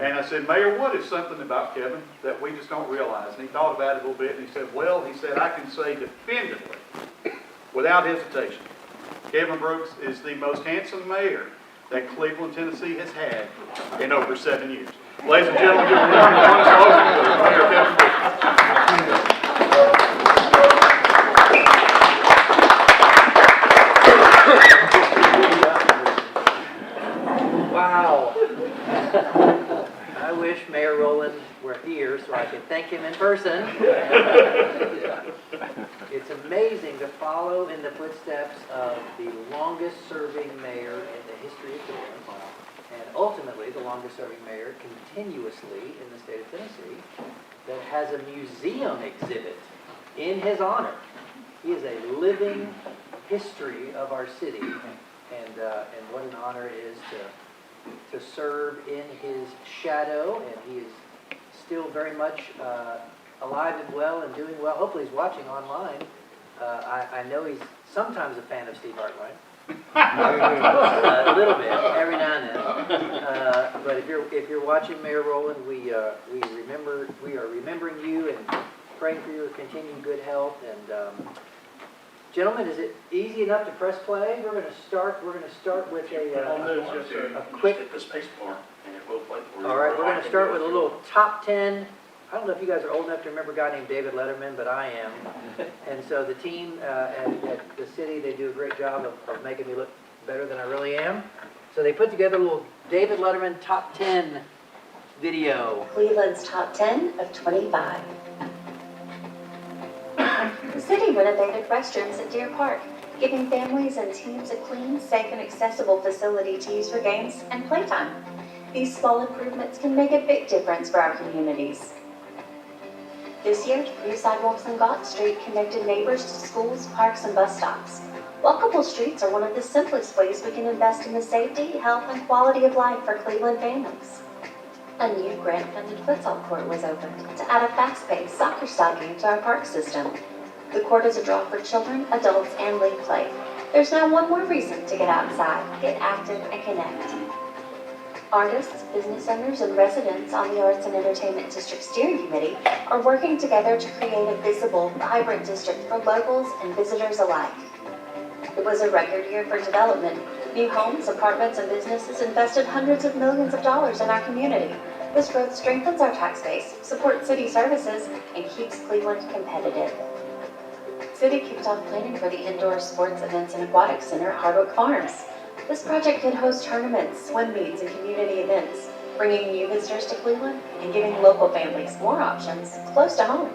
And I said, Mayor, what is something about Kevin that we just don't realize? And he thought about it a little bit, and he said, well, he said, I can say definitively, without hesitation, Kevin Brooks is the most handsome mayor that Cleveland, Tennessee has had in over 7 years. Ladies and gentlemen, give a warm applause to Mayor Kevin Brooks. Wow. I wish Mayor Rowland were here so I could thank him in person. It's amazing to follow in the footsteps of the longest-serving mayor in the history of Cleveland, and ultimately the longest-serving mayor continuously in the state of Tennessee, that has a museum exhibit in his honor. He is a living history of our city, and what an honor it is to serve in his shadow, and he is still very much alive and well and doing well. Hopefully he's watching online. I know he's sometimes a fan of Steve Hartline. A little bit, every now and then. But if you're watching Mayor Rowland, we are remembering you and praying for your continued good health. And gentlemen, is it easy enough to press play? We're going to start with a quick. Hit the space bar and it will play for you. All right, we're going to start with a little top 10. I don't know if you guys are old enough to remember a guy named David Letterman, but I am. And so the team at the city, they do a great job of making me look better than I really am. So they put together a little David Letterman top 10 video. Cleveland's top 10 of 25. The city renovated restrooms at Deer Park, giving families and teams a clean, safe, and accessible facility to use for games and playtime. These small improvements can make a big difference for our communities. This year, new sidewalks on Gott Street connected neighbors to schools, parks, and bus stops. Walkable streets are one of the simplest ways we can invest in the safety, health, and quality of life for Cleveland families. A new grant-funded futsal court was opened to add a fast-paced soccer-style game to our park system. The court is a draw for children, adults, and league play. There's now one more reason to get outside, get active, and connect. Artists, business owners, and residents on the Arts and Entertainment District Steering Committee are working together to create a visible, vibrant district for locals and visitors alike. It was a record year for development. New homes, apartments, and businesses invested hundreds of millions of dollars in our community. This growth strengthens our tax base, supports city services, and keeps Cleveland competitive. City kicked off planning for the indoor sports events and aquatic center at Hardwick Farms. This project can host tournaments, swim meets, and community events, bringing new visitors to Cleveland and giving local families more options close to home.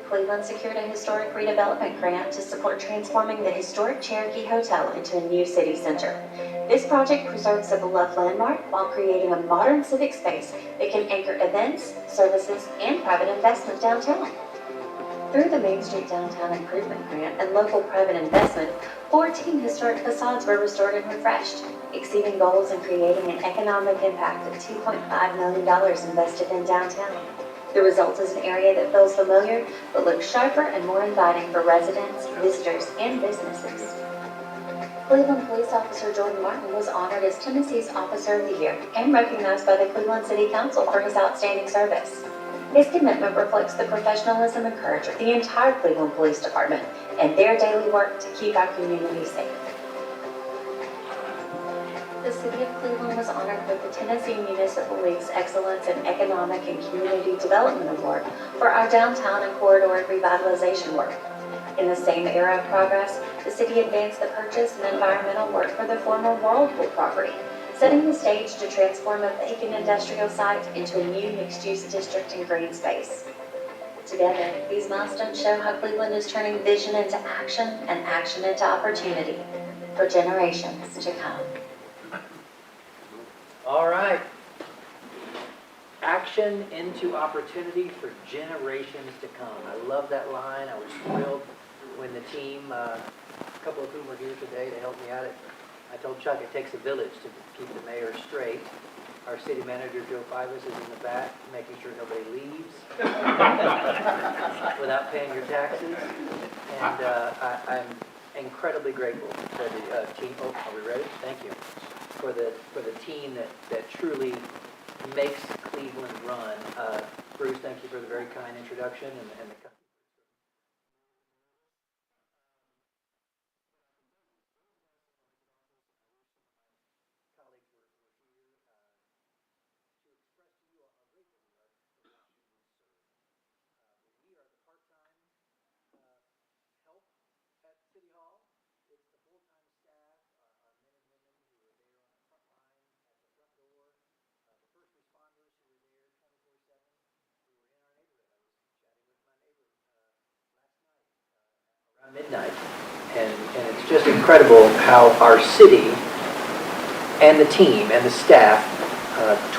Cleveland secured a historic redevelopment grant to support transforming the historic Cherokee Hotel into a new city center. This project preserves the beloved landmark while creating a modern civic space that can anchor events, services, and private investment downtown. Through the Main Street Downtown Improvement Grant and local private investment, 14 historic facades were restored and refreshed, exceeding goals and creating an economic impact of $2.5 million invested in downtown. The result is an area that feels familiar, but looks sharper and more inviting for residents, visitors, and businesses. Cleveland Police Officer Jordan Martin was honored as Tennessee's Officer of the Year and recognized by the Cleveland City Council for his outstanding service. His commitment reflects the professionalism and courage of the entire Cleveland Police Department and their daily work to keep our community safe. The City of Cleveland was honored with the Tennessee Municipal League's Excellence in Economic and Community Development Award for our downtown and corridor revitalization work. In the same era of progress, the city advanced the purchase and environmental work for the former Whirlpool property, setting the stage to transform a vacant industrial site into a new mixed-use district and green space. Together, these milestones show how Cleveland is turning vision into action and action into opportunity for generations to come. All right. Action into opportunity for generations to come. I love that line. I was thrilled when the team, a couple of whom were here today to help me out. I told Chuck it takes a village to keep the mayor straight. Our city manager, Joe Fivas, is in the back, making sure nobody leaves without paying your taxes. And I'm incredibly grateful for the team. Oh, are we ready? Thank you. For the team that truly makes Cleveland run. Bruce, thank you for the very kind introduction and the midnight. And it's just incredible how our city and the team and the staff,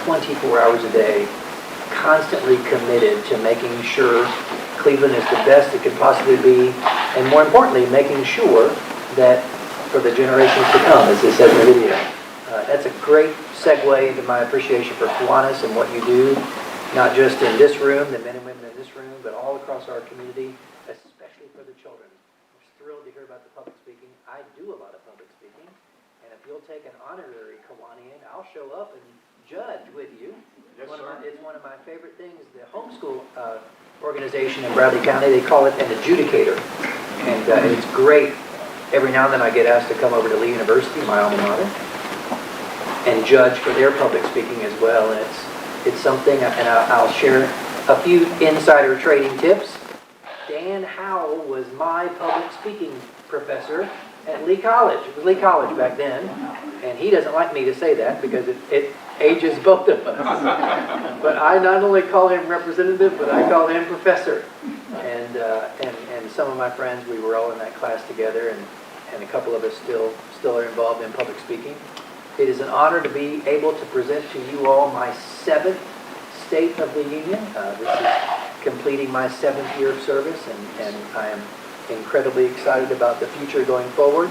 24 hours a day, constantly committed to making sure Cleveland is the best it could possibly be, and more importantly, making sure that for the generations to come, as they said in the video. That's a great segue into my appreciation for Kiwanis and what you do, not just in this room, the men and women in this room, but all across our community, especially for the children. I'm just thrilled to hear about the public speaking. I do a lot of public speaking, and if you'll take an honorary Kiwanian, I'll show up and judge with you. Yes, It's one of my favorite things. The homeschool organization in Bradley County, they call it an adjudicator, and it's great. Every now and then I get asked to come over to Lee University, my alma mater, and judge for their public speaking as well, and it's something, and I'll share a few insider trading tips. Dan Howell was my public speaking professor at Lee College. It was Lee College back then, and he doesn't like me to say that because it ages both of us. But I not only call him representative, but I call him professor. And some of my friends, we were all in that class together, and a couple of us still are involved in public speaking. It is an honor to be able to present to you all my 7th State of the Union. This is completing my 7th year of service, and I am incredibly excited about the future going forward.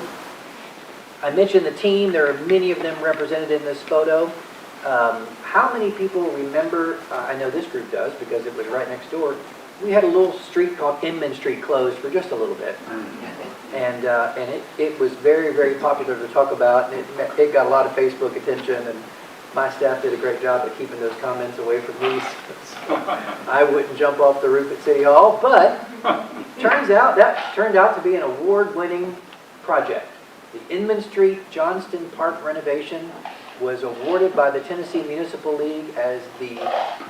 I mentioned the team. There are many of them represented in this photo. How many people remember, I know this group does because it was right next door, we had a little street called Inman Street closed for just a little bit. And it was very, very popular to talk about, and it got a lot of Facebook attention, and my staff did a great job of keeping those comments away from me. I wouldn't jump off the roof at City Hall, but that turned out to be an award-winning project. The Inman Street Johnston Park renovation was awarded by the Tennessee Municipal League as the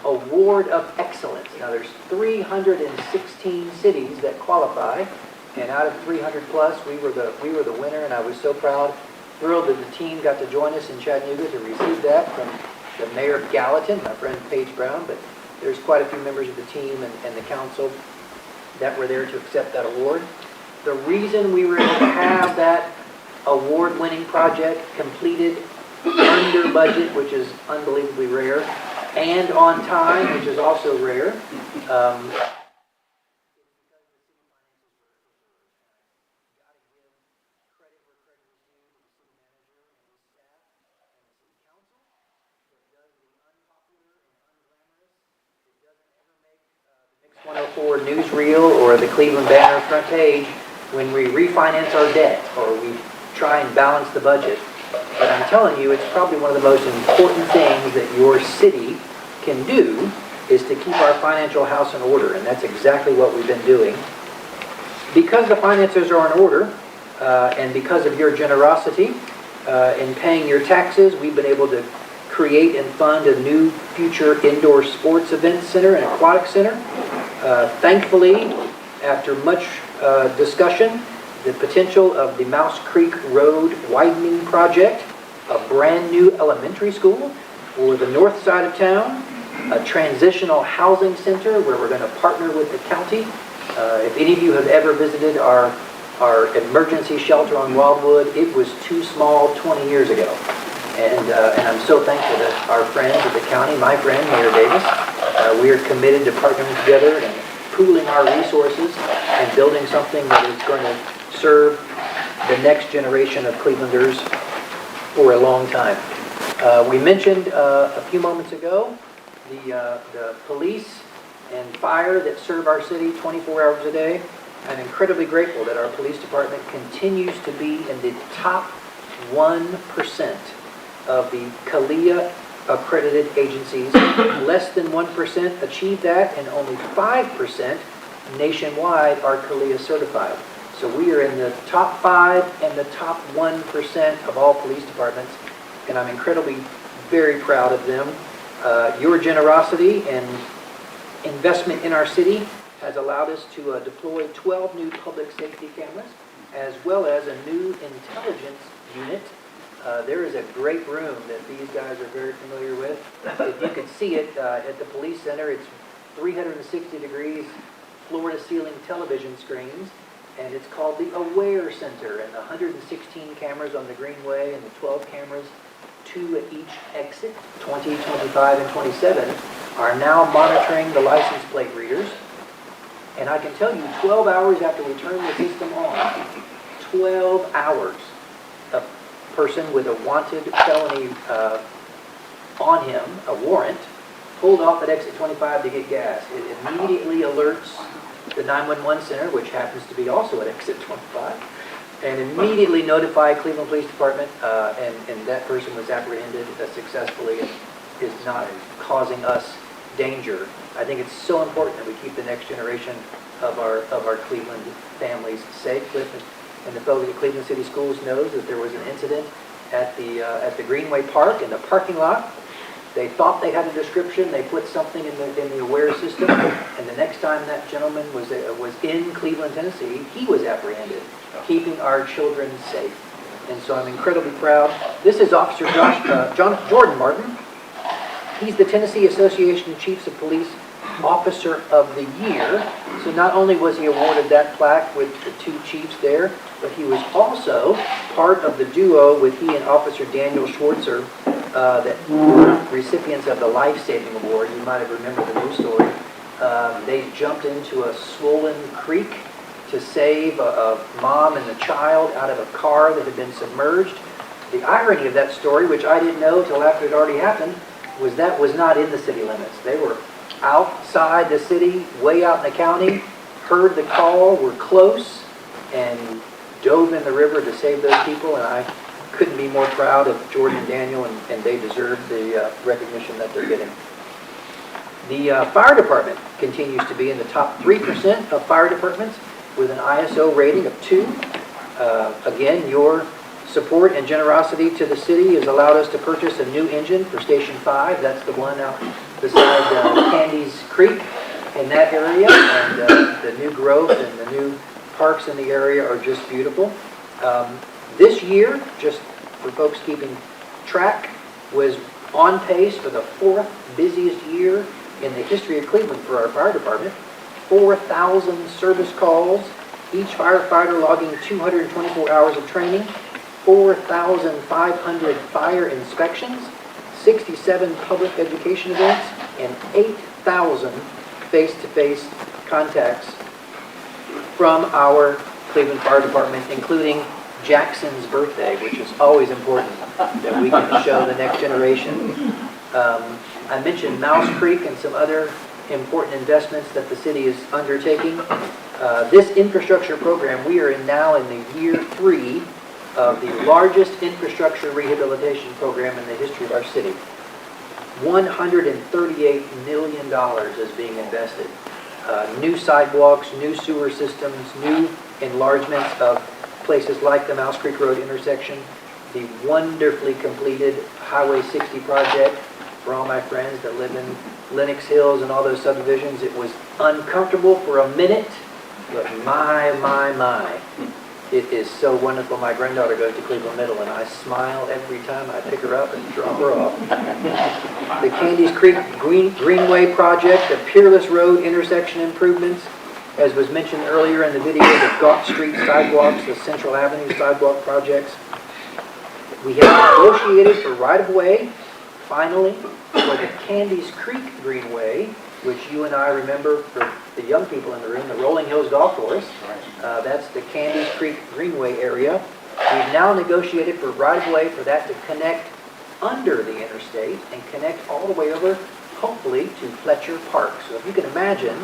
Award of Excellence. Now there's 316 cities that qualify, and out of 300 plus, we were the winner, and I was so proud, thrilled that the team got to join us in Chattanooga to receive that from the mayor of Gallatin, my friend Paige Brown, but there's quite a few members of the team and the council that were there to accept that award. The reason we were able to have that award-winning project completed under budget, which is unbelievably rare, and on time, which is also rare. Mix 104 newsreel or the Cleveland Banner front page when we refinance our debt or we try and balance the budget. But I'm telling you, it's probably one of the most important things that your city can do is to keep our financial house in order, and that's exactly what we've been doing. Because the finances are in order, and because of your generosity in paying your taxes, we've been able to create and fund a new future indoor sports event center and aquatic center. Thankfully, after much discussion, the potential of the Mouse Creek Road widening project, a brand new elementary school for the north side of town, a transitional housing center where we're going to partner with the county. If any of you have ever visited our emergency shelter on Wildwood, it was too small 20 years ago. And I'm so thankful that our friends at the county, my friend, Mayor Davis, we are committed to partnering together and pooling our resources and building something that is going to serve the next generation of Clevelanders for a long time. We mentioned a few moments ago the police and fire that serve our city 24 hours a day. I'm incredibly grateful that our police department continues to be in the top 1% of the CALEA accredited agencies. Less than 1% achieve that, and only 5% nationwide are CALEA certified. So we are in the top 5 and the top 1% of all police departments, and I'm incredibly very proud of them. Your generosity and investment in our city has allowed us to deploy 12 new public safety cameras, as well as a new intelligence unit. There is a great room that these guys are very familiar with. If you can see it at the police center, it's 360 degrees floor-to-ceiling television screens, and it's called the Aware Center, and the 116 cameras on the Greenway and the 12 cameras, 2 at each exit, 20, 25, and 27, are now monitoring the license plate readers. And I can tell you, 12 hours after we turn the system on, 12 hours, a person with a wanted felony on him, a warrant, pulled off at exit 25 to get gas. It immediately alerts the 911 center, which happens to be also at exit 25, and immediately notify Cleveland Police Department, and that person was apprehended successfully and is not causing us danger. I think it's so important that we keep the next generation of our Cleveland families safe. Cliff and the folks at Cleveland City Schools knows that there was an incident at the Greenway Park in the parking lot. They thought they had a description. They put something in the Aware system, and the next time that gentleman was in Cleveland, Tennessee, he was apprehended, keeping our children safe. And so I'm incredibly proud. This is Officer Jordan Martin. He's the Tennessee Association of Chiefs of Police Officer of the Year. So not only was he awarded that plaque with the 2 chiefs there, but he was also part of the duo with he and Officer Daniel Schwartzer that were recipients of the Life Saving Award. You might have remembered the news story. They jumped into a swollen creek to save a mom and a child out of a car that had been submerged. The irony of that story, which I didn't know until after it already happened, was that was not in the city limits. They were outside the city, way out in the county, heard the call, were close, and dove in the river to save those people, and I couldn't be more proud of Jordan and Daniel, and they deserve the recognition that they're getting. The fire department continues to be in the top 3% of fire departments with an ISO rating of 2. Again, your support and generosity to the city has allowed us to purchase a new engine for Station 5. That's the one out beside Candy's Creek in that area, and the new growth and the new parks in the area are just beautiful. This year, just for folks keeping track, was on pace for the 4th busiest year in the history of Cleveland for our fire department. 4,000 service calls, each firefighter logging 224 hours of training, 4,500 fire inspections, 67 public education events, and 8,000 face-to-face contacts from our Cleveland Fire Department, including Jackson's birthday, which is always important that we can show the next generation. I mentioned Mouse Creek and some other important investments that the city is undertaking. This infrastructure program, we are now in the year 3 of the largest infrastructure rehabilitation program in the history of our city. $138 million is being invested. New sidewalks, new sewer systems, new enlargements of places like the Mouse Creek Road intersection, the wonderfully completed Highway 60 project for all my friends that live in Lenox Hills and all those subdivisions. It was uncomfortable for a minute, but my. It is so wonderful. My granddaughter goes to Cleveland Middle, and I smile every time I pick her up and drop her off. The Candy's Creek Greenway project, the Peerless Road intersection improvements, as was mentioned earlier in the video, the Gaunt Street sidewalks, the Central Avenue sidewalk projects. We have negotiated for right-of-way, finally, for the Candy's Creek Greenway, which you and I remember for the young people in the room, the Rolling Hills Golf Course. That's the Candy's Creek Greenway area. We've now negotiated for right-of-way for that to connect under the interstate and connect all the way over, hopefully, to Fletcher Park. So if you can imagine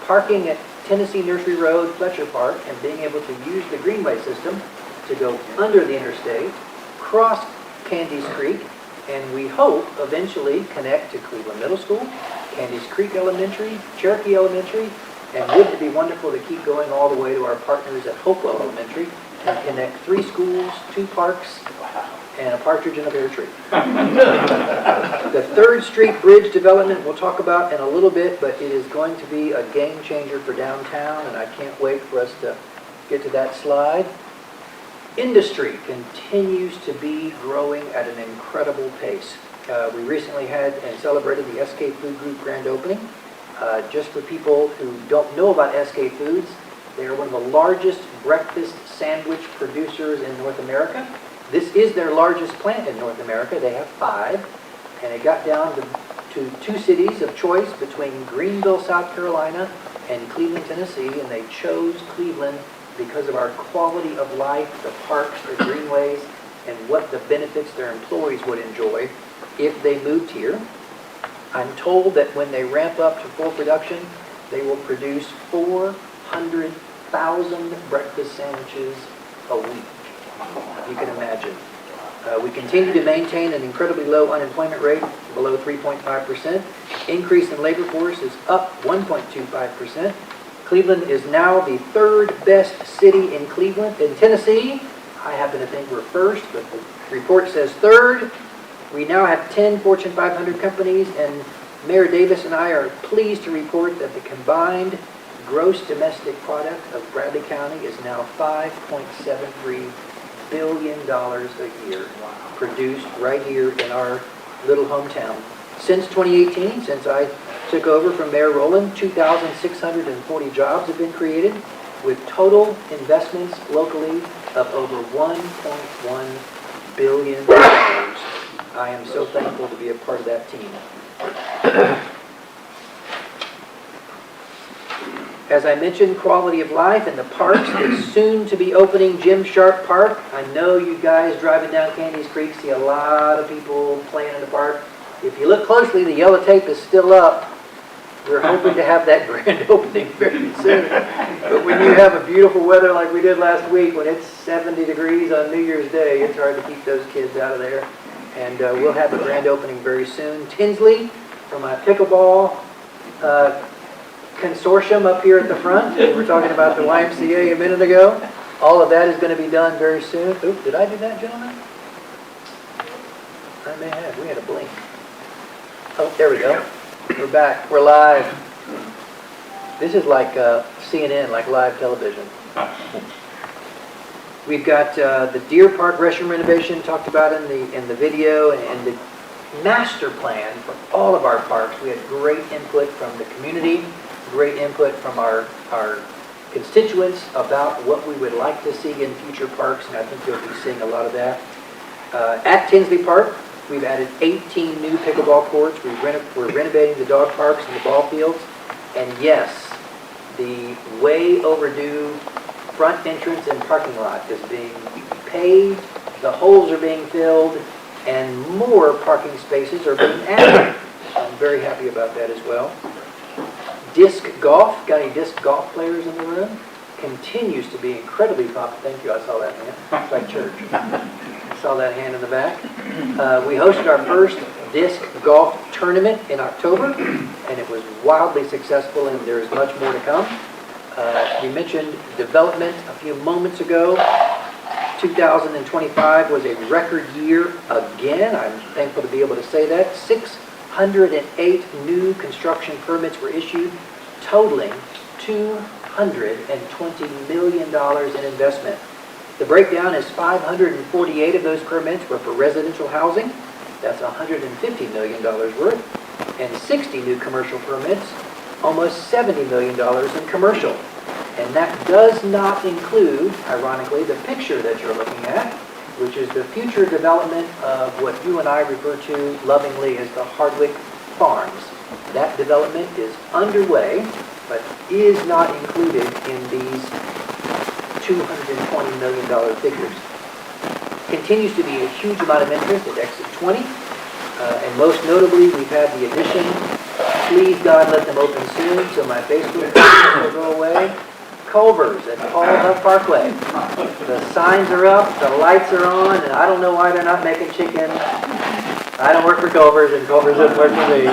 parking at Tennessee Nursery Road, Fletcher Park, and being able to use the Greenway system to go under the interstate, cross Candy's Creek, and we hope eventually connect to Cleveland Middle School, Candies Creek Elementary, Cherokee Elementary, and wouldn't it be wonderful to keep going all the way to our partners at Hopewell Elementary and connect 3 schools, 2 parks, and a partridge in a pear tree. The 3rd Street Bridge development we'll talk about in a little bit, but it is going to be a game changer for downtown, and I can't wait for us to get to that slide. Industry continues to be growing at an incredible pace. We recently had and celebrated the SK Food Group grand opening. Just for people who don't know about SK Foods, they are one of the largest breakfast sandwich producers in North America. This is their largest plant in North America. They have 5, and it got down to 2 cities of choice between Greenville, South Carolina, and Cleveland, Tennessee, and they chose Cleveland because of our quality of life, the parks, the greenways, and what the benefits their employees would enjoy if they moved here. I'm told that when they ramp up to full production, they will produce 400,000 breakfast sandwiches a week. You can imagine. We continue to maintain an incredibly low unemployment rate, below 3.5%. Increase in labor force is up 1.25%. Cleveland is now the 3rd best city in Tennessee. I happen to think we're 1st, but the report says 3rd. We now have 10 Fortune 500 companies, and Mayor Davis and I are pleased to report that the combined gross domestic product of Bradley County is now $5.73 billion a year, produced right here in our little hometown. Since 2018, since I took over from Mayor Rowland, 2,640 jobs have been created, with total investments locally of over $1.1 billion. I am so thankful to be a part of that team. As I mentioned, quality of life in the parks is soon to be opening Jim Sharp Park. I know you guys driving down Candies Creek see a lot of people playing in the park. If you look closely, the yellow tape is still up. We're hoping to have that grand opening very soon. But when you have a beautiful weather like we did last week, when it's 70 degrees on New Year's Day, it's hard to keep those kids out of there. And we'll have a grand opening very soon. Tinsley, from my pickleball consortium up here at the front. We were talking about the YMCA a minute ago. All of that is going to be done very soon. Oop, did I do that, gentlemen? I may have. We had a blink. Oh, there we go. We're back. We're live. This is like CNN, like live television. We've got the Deer Park restroom renovation talked about in the video, and the master plan for all of our parks. We had great input from the community, great input from our constituents about what we would like to see in future parks, and I think you'll be seeing a lot of that. At Tinsley Park, we've added 18 new pickleball courts. We're renovating the dog parks and the ball fields. And yes, the way overdue front entrance and parking lot is being paved, the holes are being filled, and more parking spaces are being added. I'm very happy about that as well. Disc golf, got any disc golf players in the room? Continues to be incredibly popular. Thank you, I saw that hand. It's like church. I saw that hand in the back. We hosted our first disc golf tournament in October, and it was wildly successful, and there's much more to come. We mentioned development a few moments ago. 2025 was a record year again. I'm thankful to be able to say that. 608 new construction permits were issued, totaling $220 million in investment. The breakdown is 548 of those permits were for residential housing. That's $150 million worth. And 60 new commercial permits, almost $70 million in commercial. And that does not include, ironically, the picture that you're looking at, which is the future development of what you and I refer to lovingly as the Hardwick Farms. That development is underway, but is not included in these $220 million figures. Continues to be a huge amount of interest at Exit 20, and most notably, we've had the addition, please God let them open soon so my Facebook page will go away, Culver's at Paul Huff Parkway. The signs are up, the lights are on, and I don't know why they're not making chicken I don't work for Culver's, and Culver's doesn't work for me.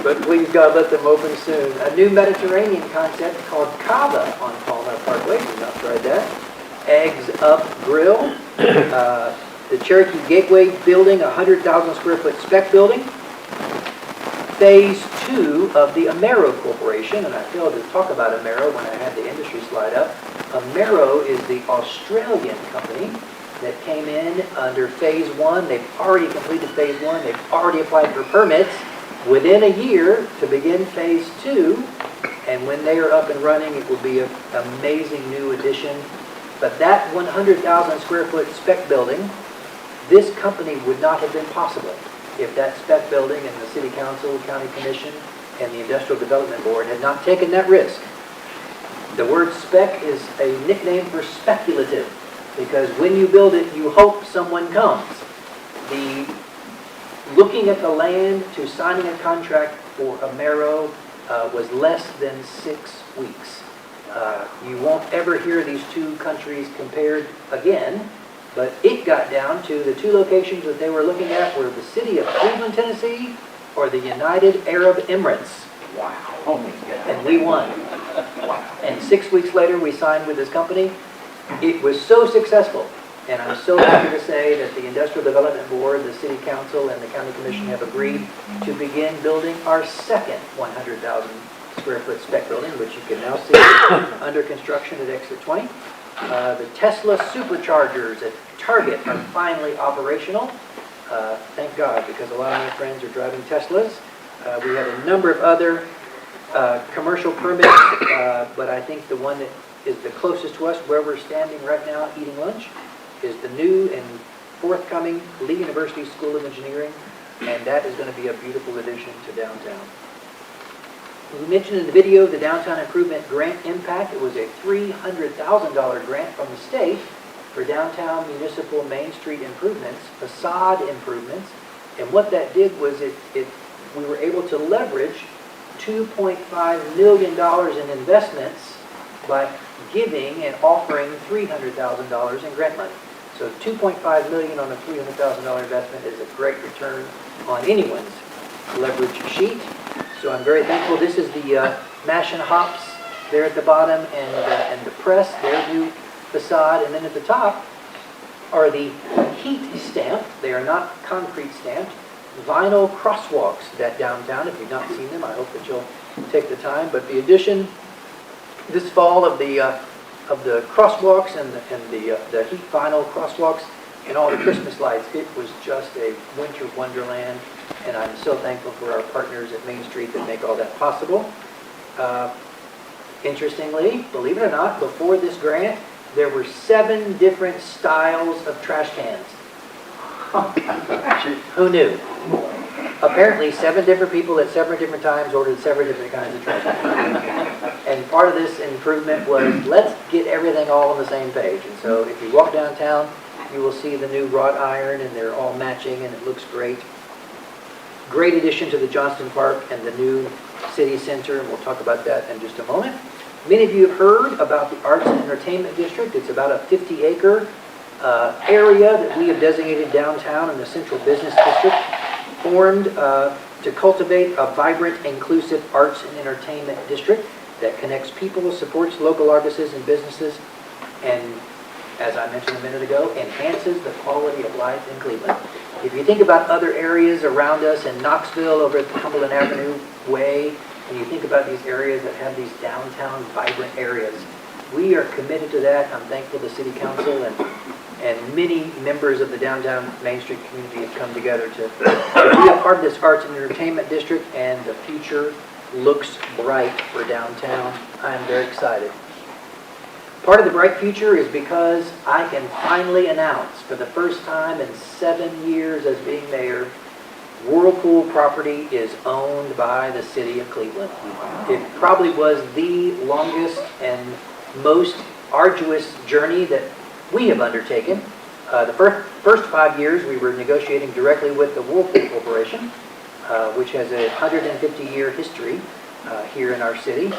But please God, let them open soon. A new Mediterranean concept called Cava on Palmer Parkway. We've not tried that. Eggs Up Grill. The Cherokee Gateway Building, a 100,000 square foot spec building. Phase 2 of the Amero Corporation, and I failed to talk about Amero when I had the industry slide up. Amero is the Australian company that came in under Phase 1. They've already completed Phase 1. They've already applied for permits within a year to begin Phase 2. And when they are up and running, it will be an amazing new addition. But that 100,000 square foot spec building, this company would not have been possible if that spec building and the City Council, County Commission, and the Industrial Development Board had not taken that risk. The word spec is a nickname for speculative, because when you build it, you hope someone comes. The looking at the land to signing a contract for Amero was less than 6 weeks. You won't ever hear these two countries compared again, but it got down to the two locations that they were looking at were the city of Cleveland, Tennessee, or the United Arab Emirates. Wow. Oh my God. And we won. And 6 weeks later, we signed with this company. It was so successful, and I'm so happy to say that the Industrial Development Board, the City Council, and the County Commission have agreed to begin building our second 100,000 square foot spec building, which you can now see under construction at Exit 20. The Tesla superchargers at Target are finally operational. Thank God, because a lot of my friends are driving Teslas. We have a number of other commercial permits, but I think the one that is the closest to us, where we're standing right now eating lunch, is the new and forthcoming Lee University School of Engineering, and that is going to be a beautiful addition to downtown. We mentioned in the video the Downtown Improvement Grant Impact. It was a $300,000 grant from the state for downtown municipal Main Street improvements, facade improvements, and what that did was we were able to leverage $2.5 million in investments by giving and offering $300,000 in grant money. So $2.5 million on a $300,000 investment is a great return on anyone's leverage sheet. So I'm very thankful. This is the Mash and Hops there at the bottom, and the press, their new facade, and then at the top are the heat stamped. They are not concrete stamped. Vinyl crosswalks that downtown. If you've not seen them, I hope that you'll take the time. But the addition this fall of the crosswalks and the heat vinyl crosswalks and all the Christmas lights, it was just a winter wonderland, and I'm so thankful for our partners at Main Street that make all that possible. Interestingly, believe it or not, before this grant, there were 7 different styles of trash cans. Who knew? Apparently, 7 different people at 7 different times ordered 7 different kinds of trash cans. And part of this improvement was, let's get everything all on the same page. And so if you walk downtown, you will see the new wrought iron, and they're all matching, and it looks great. Great addition to the Johnston Park and the new city center, and we'll talk about that in just a moment. Many of you have heard about the Arts and Entertainment District. It's about a 50-acre area that we have designated downtown in the Central Business District, formed to cultivate a vibrant, inclusive arts and entertainment district that connects people, supports local artists and businesses, and, as I mentioned a minute ago, enhances the quality of life in Cleveland. If you think about other areas around us in Knoxville over at the Cumberland Avenue Way, and you think about these areas that have these downtown vibrant areas, we are committed to that. I'm thankful the City Council and many members of the downtown Main Street community have come together to be a part of this arts and entertainment district, and the future looks bright for downtown. I am very excited. Part of the bright future is because I can finally announce, for the first time in 7 years as being mayor, Whirlpool property is owned by the city of Cleveland. It probably was the longest and most arduous journey that we have undertaken. The first 5 years we were negotiating directly with the Whirlpool Corporation, which has a 150-year history here in our city.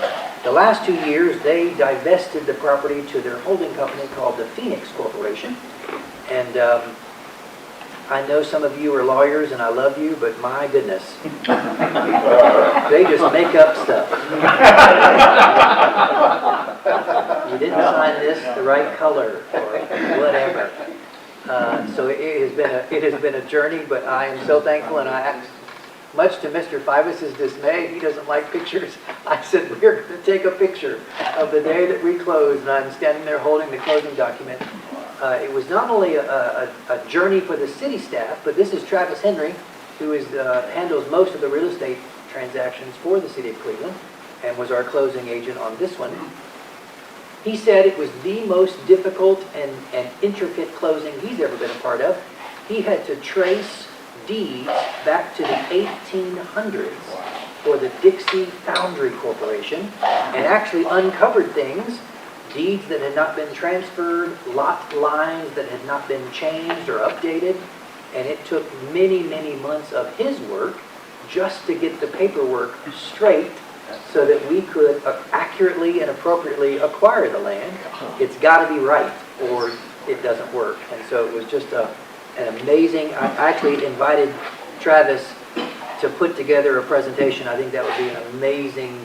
The last 2 years they divested the property to their holding company called the Phoenix Corporation, and I know some of you are lawyers and I love you, but my goodness. They just make up stuff. You didn't sign this the right color or whatever. So it has been a journey, but I am so thankful, and much to Mr. Fivas' dismay, he doesn't like pictures. I said, we're going to take a picture of the day that we closed, and I'm standing there holding the closing document. It was not only a journey for the city staff, but this is Travis Henry, who handles most of the real estate transactions for the city of Cleveland, and was our closing agent on this one. He said it was the most difficult and intricate closing he's ever been a part of. He had to trace deeds back to the 1800s for the Dixie Foundry Corporation, and actually uncovered things, deeds that had not been transferred, lot lines that had not been changed or updated, and it took many, many months of his work just to get the paperwork straight so that we could accurately and appropriately acquire the land. It's got to be right or it doesn't work. And so it was just an amazing, I actually invited Travis to put together a presentation. I think that would be an amazing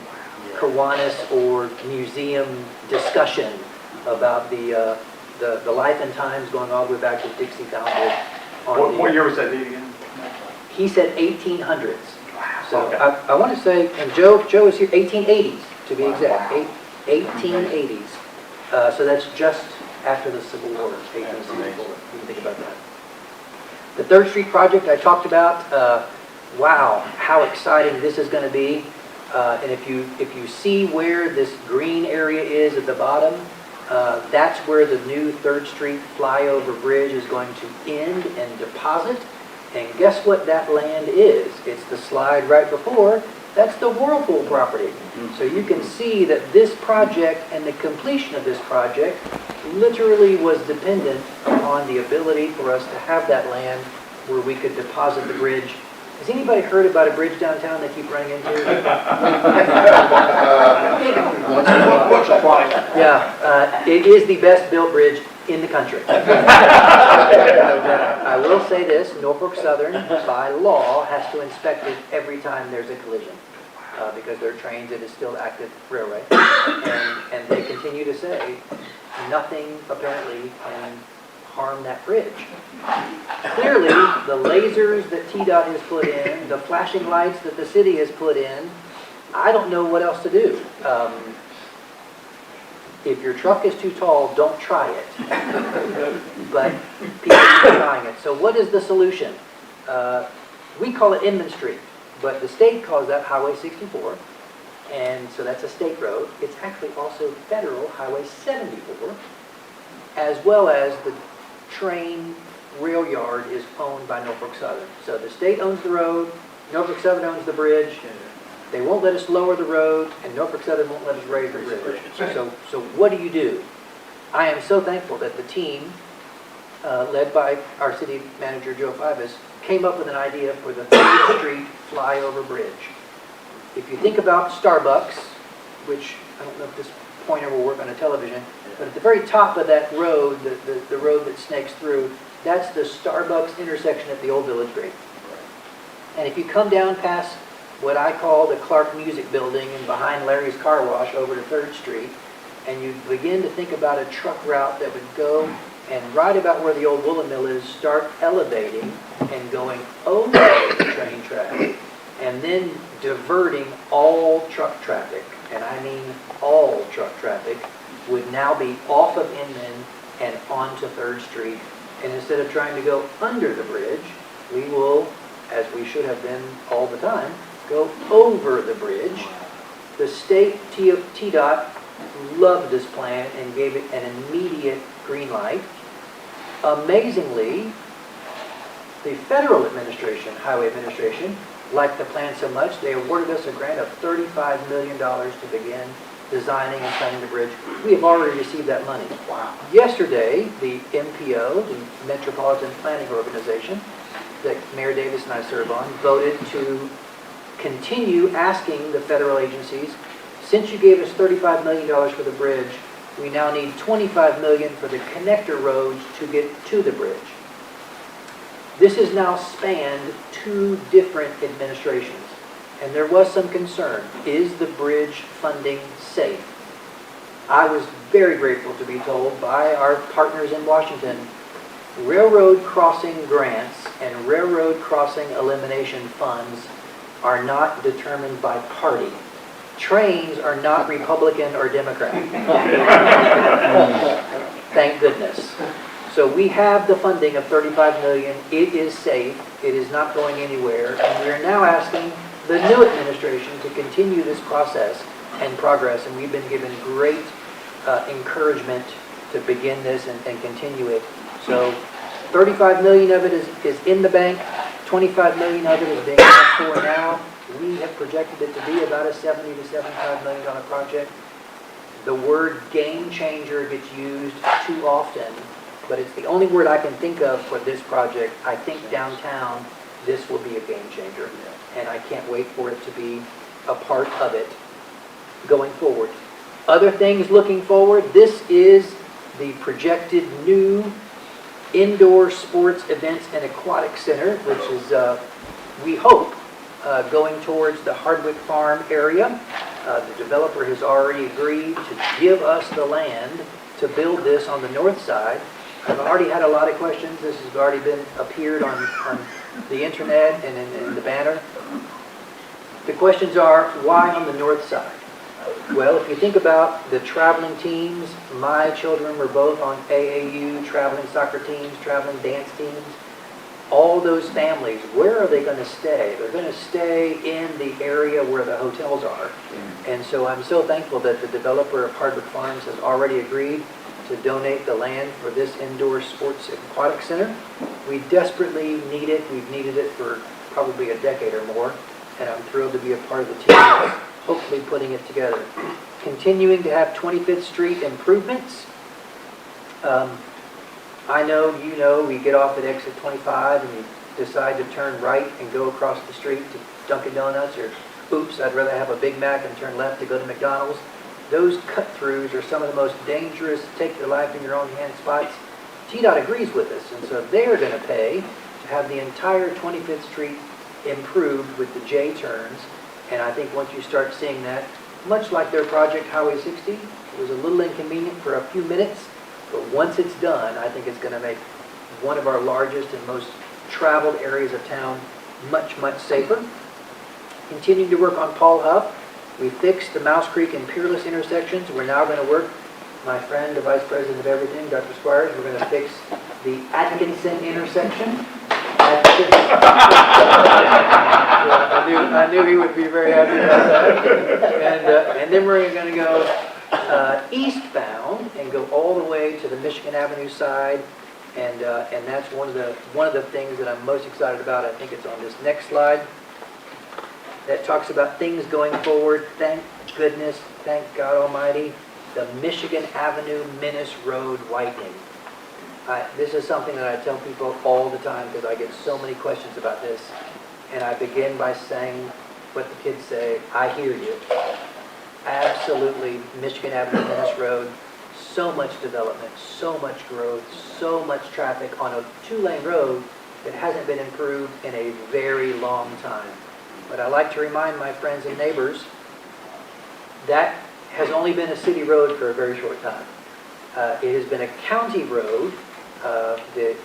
Kiwanis or museum discussion about the life and times going all the way back to Dixie Foundry. What year was that date again? He said 1800s. So Okay. I want to say, and Joe is here, 1880s to be exact, 1880s. So that's just after the Civil War, 1864. You can think about that. The 3rd Street project I talked about, wow, how exciting this is going to be. And if you see where this green area is at the bottom, that's where the new 3rd Street flyover bridge is going to end and deposit. And guess what that land is? It's the slide right before. That's the Whirlpool property. So you can see that this project and the completion of this project literally was dependent upon the ability for us to have that land where we could deposit the bridge. Has anybody heard about a bridge downtown they keep running into? Yeah, it is the best built bridge in the country. I will say this, Norfolk Southern, by law, has to inspect it every time there's a collision, because their trains, it is still active railway. And they continue to say, nothing apparently can harm that bridge. Clearly, the lasers that TDOT has put in, the flashing lights that the city has put in, I don't know what else to do. If your truck is too tall, don't try it. But people are trying it. So what is the solution? We call it Inman Street, but the state calls that Highway 64. And so that's a state road. It's actually also federal Highway 74, as well as the train rail yard is owned by Norfolk Southern. So the state owns the road, Norfolk Southern owns the bridge. They won't let us lower the road, and Norfolk Southern won't let us raise the bridge. So what do? I am so thankful that the team, led by our city manager, Joe Fivas, came up with an idea for the 3rd Street flyover bridge. If you think about Starbucks, which I don't know if this pointer will work on a television, but at the very top of that road, the road that snakes through, that's the Starbucks intersection at the old Village Green. And if you come down past what I call the Clark Music Building and behind Larry's Car Wash over to 3rd Street, and you begin to think about a truck route that would go and right about where the old woolen mill is, start elevating and going over the train track, and then diverting all truck traffic, and I mean all truck traffic, would now be off of Inman and onto 3rd Street. And instead of trying to go under the bridge, we will, as we should have been all the time, go over the bridge. The state TDOT loved this plan and gave it an immediate green light. Amazingly, the federal administration, highway administration, liked the plan so much they awarded us a grant of $35 million to begin designing and planning the bridge. We have already received that money. Wow. Yesterday, the MPO, the Metropolitan Planning Organization, that Mayor Davis and I serve on, voted to continue asking the federal agencies, since you gave us $35 million for the bridge, we now need $25 million for the connector roads to get to the bridge. This has now spanned 2 different administrations, and there was some concern. Is the bridge funding safe? I was very grateful to be told by our partners in Washington, railroad crossing grants and railroad crossing elimination funds are not determined by party. Trains are not Republican or Democrat. Thank goodness. So we have the funding of $35 million. It is safe. It is not going anywhere. And we are now asking the new administration to continue this process and progress. And we've been given great encouragement to begin this and continue it. So 35 million of it is in the bank. 25 million of it is being asked for now. We have projected it to be about a $70 to $75 million project. The word game changer gets used too often, but it's the only word I can think of for this project. I think downtown, this will be a game changer, and I can't wait for it to be a part of it going forward. Other things looking forward, this is the projected new indoor sports events and aquatic center, which is, we hope, going towards the Hardwick Farm area. The developer has already agreed to give us the land to build this on the north side. I've already had a lot of questions. This has already been appeared on the internet and in the banner. The questions are, why on the north side? Well, if you think about the traveling teams, my children were both on AAU, traveling soccer teams, traveling dance teams. All those families, where are they going to stay? They're going to stay in the area where the hotels are. And so I'm so thankful that the developer of Hardwick Farms has already agreed to donate the land for this indoor sports and aquatic center. We desperately need it. We've needed it for probably a decade or more, and I'm thrilled to be a part of the team that's hopefully putting it together. Continuing to have 25th Street improvements. I know, you know, we get off at exit 25 and you decide to turn right and go across the street to Dunkin' Donuts, or oops, I'd rather have a Big Mac and turn left to go to McDonald's. Those cut-throughs are some of the most dangerous, take your life in your own hand spots. TDOT agrees with us, and so they're going to pay to have the entire 25th Street improved with the J-turns. And I think once you start seeing that, much like their project Highway 60, it was a little inconvenient for a few minutes, but once it's done, I think it's going to make one of our largest and most traveled areas of town much, much safer. Continuing to work on Paul Huff. We fixed the Mouse Creek and Peerless intersections. We're now going to work, my friend, the Vice President of everything, Dr. Squires, we're going to fix the Atkinson intersection. I knew he would be very happy about that. And then we're going to go eastbound and go all the way to the Michigan Avenue side, and that's one of the things that I'm most excited about. I think it's on this next slide that talks about things going forward. Thank goodness, thank God Almighty, the Michigan Avenue Menace Road widening. This is something that I tell people all the time because I get so many questions about this, and I begin by saying what the kids say, I hear you. Absolutely, Michigan Avenue Menace Road, so much development, so much growth, so much traffic on a 2-lane road that hasn't been improved in a very long time. But I like to remind my friends and neighbors that has only been a city road for a very short time. It has been a county road. The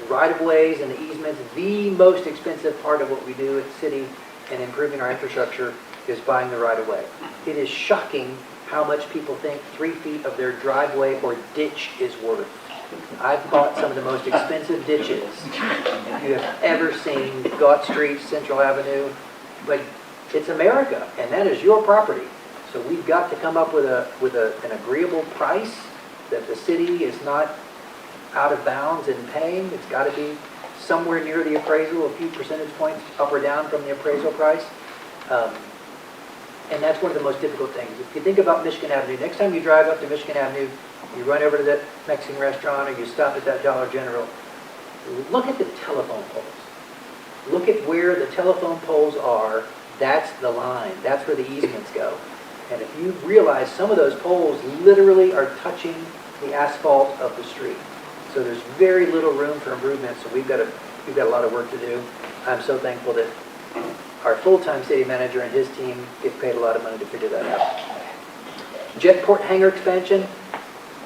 right-of-ways and the easements, the most expensive part of what we do at the city and improving our infrastructure is buying the right-of-way. It is shocking how much people think 3 feet of their driveway or ditch is worth. I've bought some of the most expensive ditches if you have ever seen Gaunt Street, Central Avenue. But it's America, and that is your property. So we've got to come up with an agreeable price that the city is not out of bounds in paying. It's got to be somewhere near the appraisal, a few percentage points up or down from the appraisal price. And that's one of the most difficult things. If you think about Michigan Avenue, next time you drive up to Michigan Avenue, you run over to that Mexican restaurant or you stop at that Dollar General, look at the telephone poles. Look at where the telephone poles are. That's the line. That's where the easements go. And if you realize some of those poles literally are touching the asphalt of the street. So there's very little room for improvement. So we've got to You've got a lot of work to do. I'm so thankful that our full-time city manager and his team get paid a lot of money to figure that out. Jetport hangar expansion.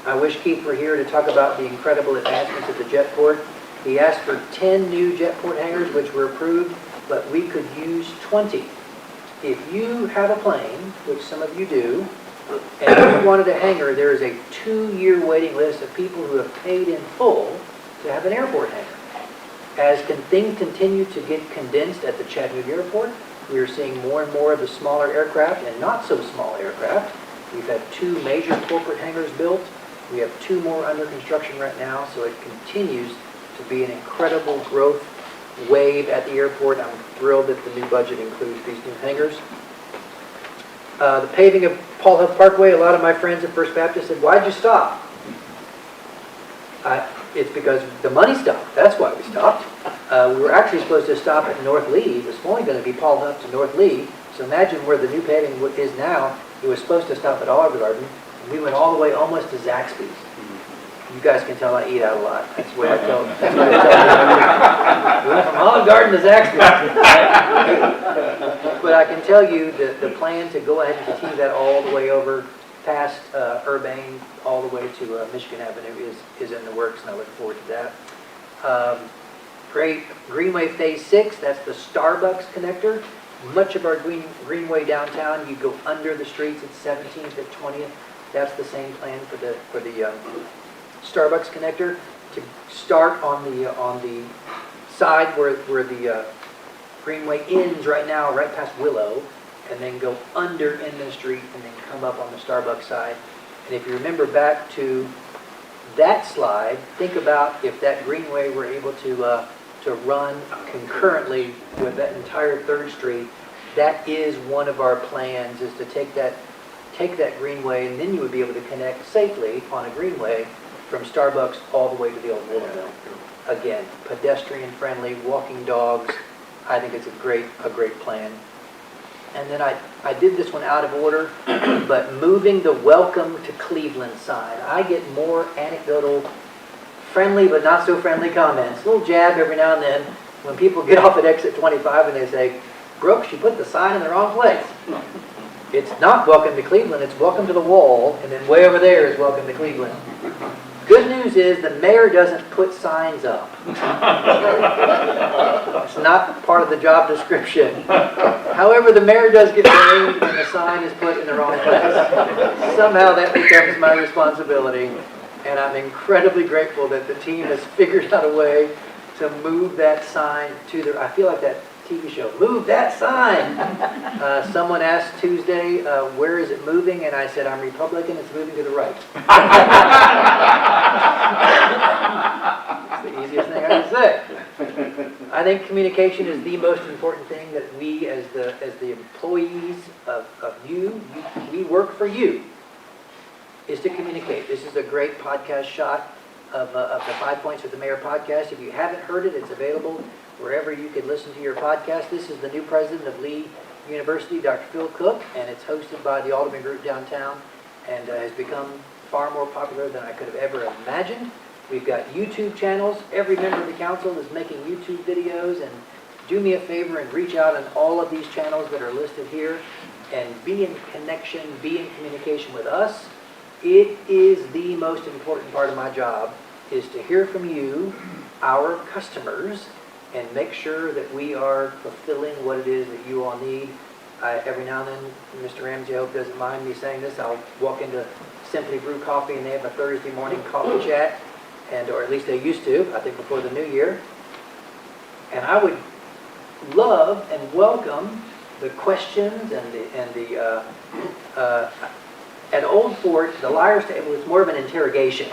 I wish Keith were here to talk about the incredible advancements of the jetport. He asked for 10 new jetport hangars, which were approved, but we could use 20. If you have a plane, which some of you do, and you wanted a hangar, there is a 2-year waiting list of people who have paid in full to have an airport hangar. As things continue to get condensed at the Chattanooga Airport, we are seeing more and more of the smaller aircraft and not so small aircraft. We've had 2 major corporate hangars built. We have 2 more under construction right now, so it continues to be an incredible growth wave at the airport. I'm thrilled that the new budget includes these new hangars. The paving of Paul Huff Parkway, a lot of my friends at First Baptist said, "Why'd you stop?" It's because the money stopped. That's why we stopped. We were actually supposed to stop at North Lee. It was only going to be Paul Huff to North Lee. So imagine where the new paving is now. It was supposed to stop at Olive Garden. And we went all the way almost to Zaxby's. You guys can tell I eat out a lot. That's the way I tell. That's what I tell you. We went from Olive Garden to Zaxby's. But I can tell you that the plan to go ahead and continue that all the way over past Urbane, all the way to Michigan Avenue is in the works, and I look forward to that. Great Greenway Phase 6. That's the Starbucks connector. Much of our Greenway downtown, you go under the streets at 17th at 20th. That's the same plan for the Starbucks connector, to start on the side where the Greenway ends right now, right past Willow, and then go under in the street and then come up on the Starbucks side. And if you remember back to that slide, think about if that Greenway were able to run concurrently with that entire 3rd Street. That is one of our plans, is to take that Greenway, and then you would be able to connect safely on a Greenway from Starbucks all the way to the old Woolman Mill. Again, pedestrian friendly, walking dogs. I think it's a great plan. And then I did this one out of order, but moving the Welcome to Cleveland sign. I get more anecdotal, friendly but not so friendly comments. A little jab every now and then when people get off at exit 25 and they say, "Brooks, you put the sign in the wrong place." It's not Welcome to Cleveland, it's Welcome to the Wall, and then way over there is Welcome to Cleveland. Good news is the mayor doesn't put signs up. It's not part of the job description. However, the mayor does get blamed when the sign is put in the wrong place. Somehow that becomes my responsibility, and I'm incredibly grateful that the team has figured out a way to move that sign to the, I feel like that TV show, Move That Sign. Someone asked Tuesday, where is it moving? And I said, I'm Republican, it's moving to the right. It's the easiest thing I can say. I think communication is the most important thing that we as the employees of you, we work for you, is to communicate. This is a great podcast shot of the 5 Points with the Mayor podcast. If you haven't heard it, it's available wherever you can listen to your podcast. This is the new president of Lee University, Dr. Phil Cook, and it's hosted by the Alderman Group downtown, and has become far more popular than I could have ever imagined. We've got YouTube channels. Every member of the council is making YouTube videos, and do me a favor and reach out on all of these channels that are listed here and be in connection, be in communication with us. It is the most important part of my job, is to hear from you, our customers, and make sure that we are fulfilling what it is that you all need. Every now and then, Mr. Ramsey, I hope doesn't mind me saying this, I'll walk into Simply Brew Coffee and they have a Thursday morning coffee chat, or at least they used to, I think before the new year. And I would love and welcome the questions at Old Fort, the Liar's Table is more of an interrogation.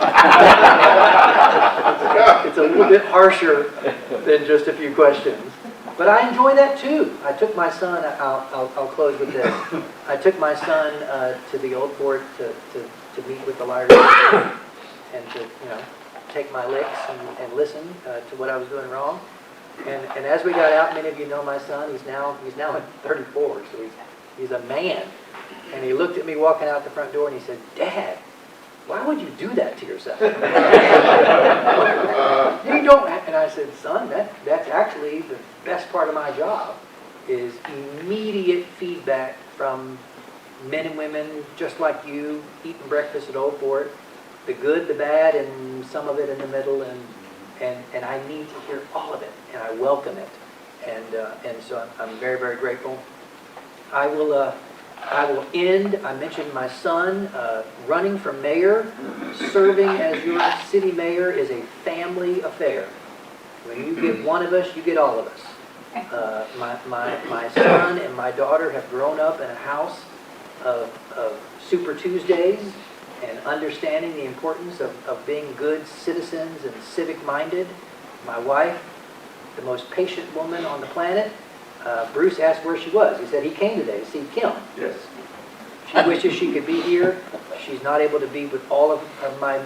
It's a little bit harsher than just a few questions. But I enjoy that too. I took my son, I'll close with this. I took my son to the Old Fort to meet with the Liar's Table and to take my licks and listen to what I was doing wrong. And as we got out, many of you know my son, he's now 34, so he's a man. And he looked at me walking out the front door and he said, "Dad, why would you do that to yourself? You don't, and I said, son, that's actually the best part of my job, is immediate feedback from men and women just like you, eating breakfast at Old Fort, the good, the bad, and some of it in the middle, and I need to hear all of it, and I welcome it, and so I'm very, very grateful. I will end, I mentioned my son running for mayor. Serving as your city mayor is a family affair. When you get one of us, you get all of us. My son and my daughter have grown up in a house of Super Tuesdays and understanding the importance of being good citizens and civic-minded. My wife, the most patient woman on the planet, Bruce asked where she was. He said he came today to see Kim. Yes. She wishes she could be here. She's not able to be with all of my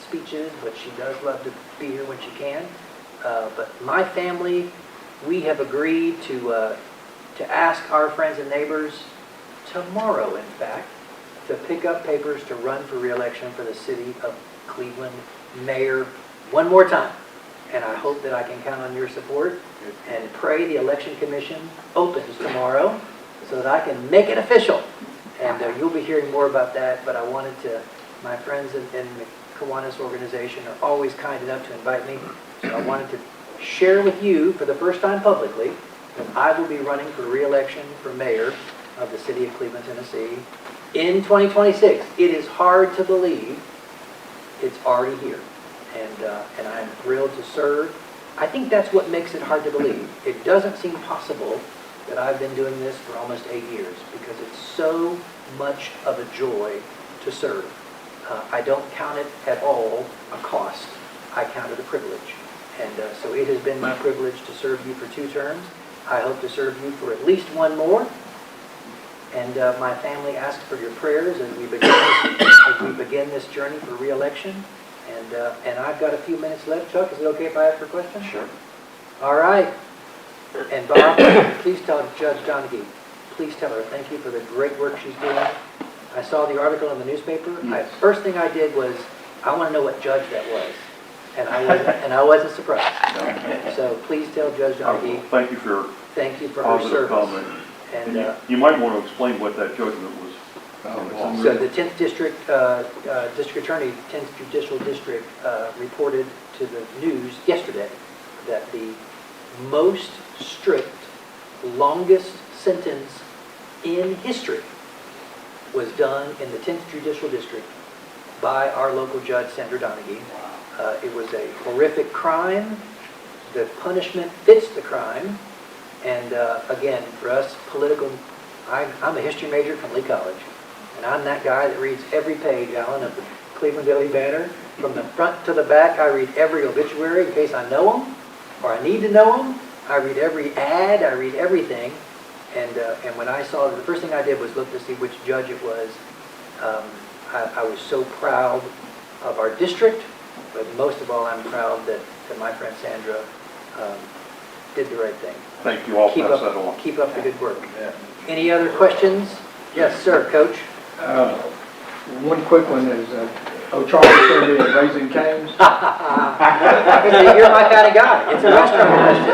speeches, but she does love to be here when she can. But my family, we have agreed to ask our friends and neighbors tomorrow, in fact, to pick up papers to run for re-election for the city of Cleveland mayor one more time. And I hope that I can count on your support, and pray the election commission opens tomorrow so that I can make it official. And you'll be hearing more about that, but I wanted to, my friends in the Kiwanis organization are always kind enough to invite me, so I wanted to share with you for the first time publicly that I will be running for re-election for mayor of the city of Cleveland, Tennessee in 2026. It is hard to believe it's already here, and I'm thrilled to serve. I think that's what makes it hard to believe. It doesn't seem possible that I've been doing this for almost 8 years, because it's so much of a joy to serve. I don't count it at all a cost. I count it a privilege. And so it has been my privilege to serve you for 2 terms. I hope to serve you for at least 1 more. And my family asks for your prayers as we begin this journey for re-election. And I've got a few minutes left. Chuck, is it okay if I ask for questions? Sure. All right. And Bob, please tell Judge Donaghy, please tell her thank you for the great work she's doing. I saw the article in the newspaper. Yes. First thing I did was, I want to know what judge that was. And I wasn't surprised. So please tell Judge Donaghy, Thank you for thank you for her positive service. comment. And You might want to explain what that judgment was. so the 10th District, District Attorney, 10th Judicial District reported to the news yesterday that the most strict, longest sentence in history was done in the 10th Judicial District by our local judge, Sandra Donaghy. It was a horrific crime. The punishment fits the crime. And again, for us political, I'm a history major from Lee College. And I'm that guy that reads every page, Alan, of the Cleveland Daily Banner. From the front to the back, I read every obituary in case I know them, or I need to know them. I read every ad, I read everything. And when I saw it, the first thing I did was look to see which judge it was. I was so proud of our district, but most of all, I'm proud that my friend Sandra did the right thing. Thank you. I'll pass that on. Keep up the good work. Any other questions? Yes, sir, Coach. One quick one is, Charlie's going to be at Raising Cane's. You're my kind of guy. It's a restaurant question.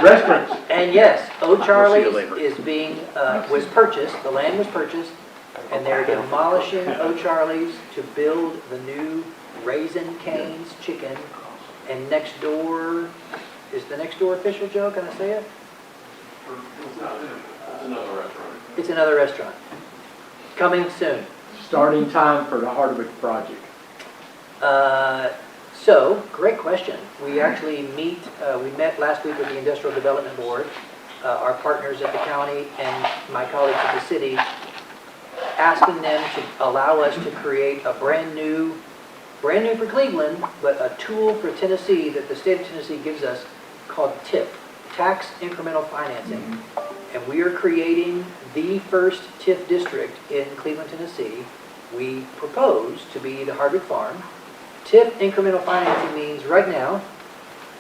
Restaurants. And yes, O'Charlie's is being, was purchased, the land was purchased, and they're demolishing O'Charlie's to build the new Raising Cane's chicken. And next door, is the next door official, Joe? Can I say it? It's another restaurant. It's another restaurant. Coming soon. Starting time for the Hardwick project. So, great question. We actually we met last week with the Industrial Development Board, our partners at the county and my colleagues at the city, asking them to allow us to create a brand new for Cleveland, but a tool for Tennessee that the state of Tennessee gives us called TIF, Tax Incremental Financing. And we are creating the first TIF district in Cleveland, Tennessee. We propose to be the Hardwick Farm. TIF incremental financing means right now,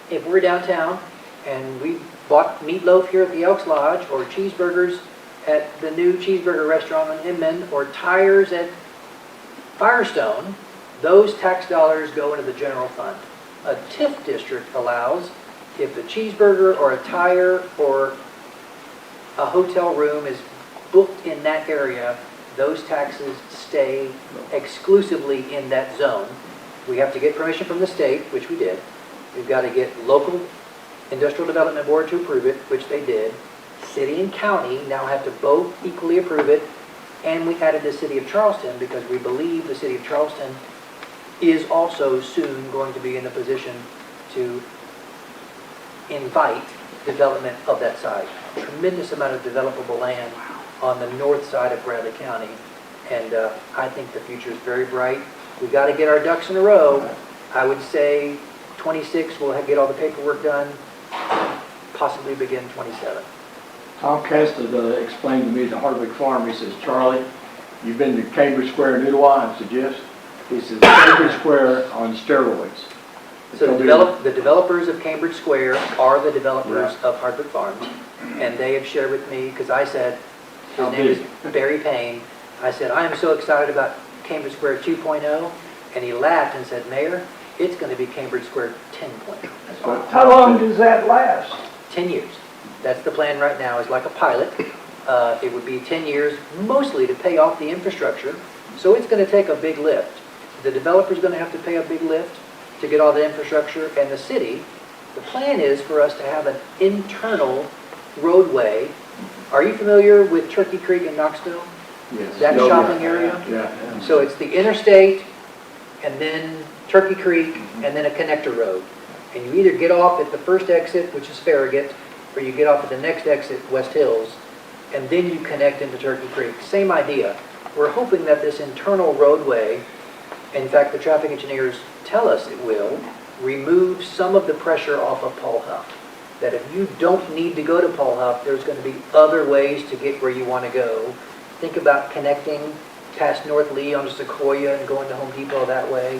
if we're downtown and we bought meatloaf here at the Elks Lodge, or cheeseburgers at the new cheeseburger restaurant on Inman, or tires at Firestone, Those tax dollars go into the general fund. A TIF district allows if a cheeseburger or a tire or a hotel room is booked in that area, those taxes stay exclusively in that zone. We have to get permission from the state, which we did. We've got to get local industrial development board to approve it, which they did. City and county now have to both equally approve it. And we added the city of Charleston because we believe the city of Charleston is also soon going to be in the position to invite development of that site. Tremendous amount of developable land on the north side of Bradley County. And I think the future is very bright. We've got to get our ducks in a row. I would say 26 we'll get all the paperwork done, possibly begin 27. Tom Kesta explained to me the Hardwick Farm. He says, Charlie, you've been to Cambridge Square in Udowa? I said, yes. He says, Cambridge Square on steroids. So the developers of Cambridge Square are the developers of Hardwick Farms. And they have shared with me, because I said, his name is Barry Payne. I said, I am so excited about Cambridge Square 2.0. And he laughed and said, Mayor, it's going to be Cambridge Square 10.0. How long does that last? 10 years. That's the plan right now, is like a pilot. It would be 10 years, mostly to pay off the infrastructure. So it's going to take a big lift. The developer's going to have to pay a big lift to get all the infrastructure, and the city, the plan is for us to have an internal roadway. Are you familiar with Turkey Creek in Knoxville? Yes. That Oh, shopping yeah. area? Yeah. So it's the interstate, and then Turkey Creek, and then a connector road. And you either get off at the first exit, which is Farragut, or you get off at the next exit, West Hills, and then you connect into Turkey Creek. Same idea. We're hoping that this internal roadway, in fact, the traffic engineers tell us it will, remove some of the pressure off of Paul Huff. That if you don't need to go to Paul Huff, there's going to be other ways to get where you want to go. Think about connecting past North Lee onto Sequoia and going to Home Depot that way.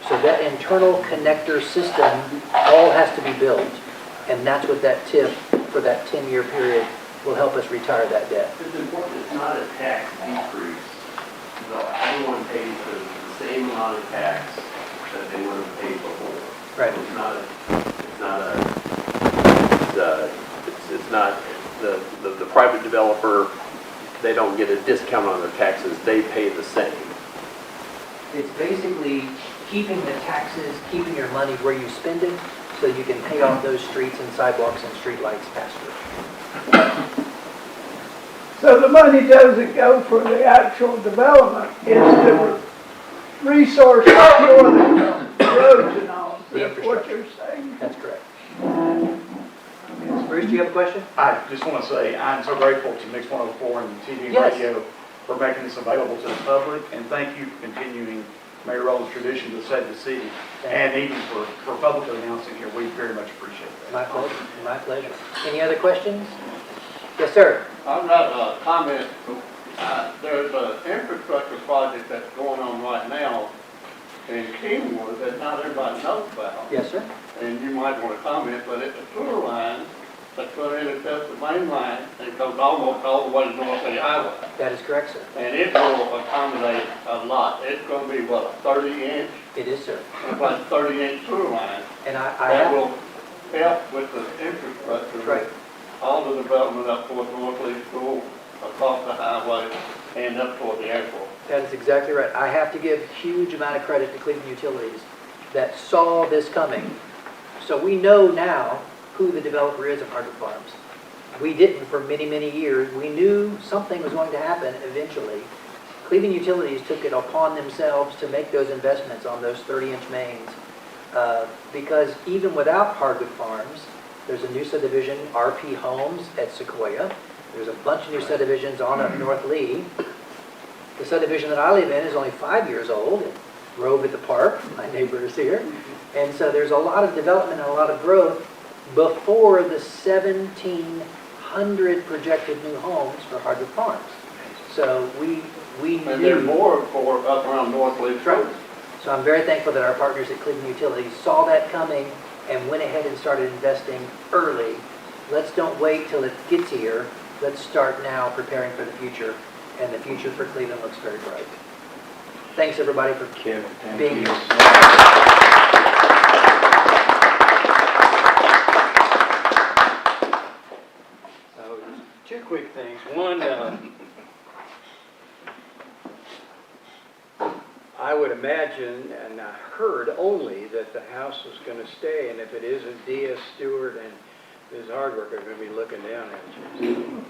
So that internal connector system all has to be built. And that's what that TIF for that 10-year period will help us retire that debt. It's important, it's not a tax decrease. So everyone pays the same amount of tax that they would have paid before. Right. It's not the private developer, they don't get a discount on their taxes, they pay the same. It's basically keeping the taxes, keeping your money where you spend it, so you can pay off those streets and sidewalks and streetlights faster. So the money doesn't go for the actual development, it's the resource for the roads and all. The That's what you're saying? That's correct. Bruce, do you have a question? I just want to say, I'm so grateful to Mix 104 and TV and Yes. radio for making this available to the public, and thank you for continuing Mayor Rowland's tradition to save the city, and even for publicly announcing here. We very much appreciate that. My pleasure. My pleasure. Any other questions? Yes, sir. I've got a comment. There's an infrastructure project that's going on right now in Kingwood that not everybody knows about. Yes, sir. And you might want to comment, but it's a sewer line that's going to intercept the main line and goes almost all the way to North Lee Highway. That is correct, sir. And it will accommodate a lot. It's going to be, what, a 30-inch? It is, sir. It's like a 30-inch sewer line. And I That have, will help with the infrastructure. right. All the development up toward North Lee School, across the highway, and up toward the airport. That is exactly right. I have to give huge amount of credit to Cleveland Utilities that saw this coming. So we know now who the developer is of Hardwick Farms. We didn't for many, many years. We knew something was going to happen eventually. Cleveland Utilities took it upon themselves to make those investments on those 30-inch mains because even without Hardwick Farms, there's a new subdivision, RP Homes at Sequoia. There's a bunch of new subdivisions on up North Lee. The subdivision that I live in is only 5 years old, in Grove at the Park. My neighbor is here. And so there's a lot of development and a lot of growth before the 1,700 projected new homes for Hardwick Farms. So we And there's knew. more for up around North Lee Right. School. So I'm very thankful that our partners at Cleveland Utilities saw that coming and went ahead and started investing early. Let's don't wait till it gets here. Let's start now preparing for the future. And the future for Cleveland looks very bright. Thanks, everybody, for Kevin, thank being you. here. So, two quick things. One, I would imagine, and I heard only, that the house was going to stay, and if it isn't, D.S. Stewart and Ms. Hardwork are going to be looking down at you.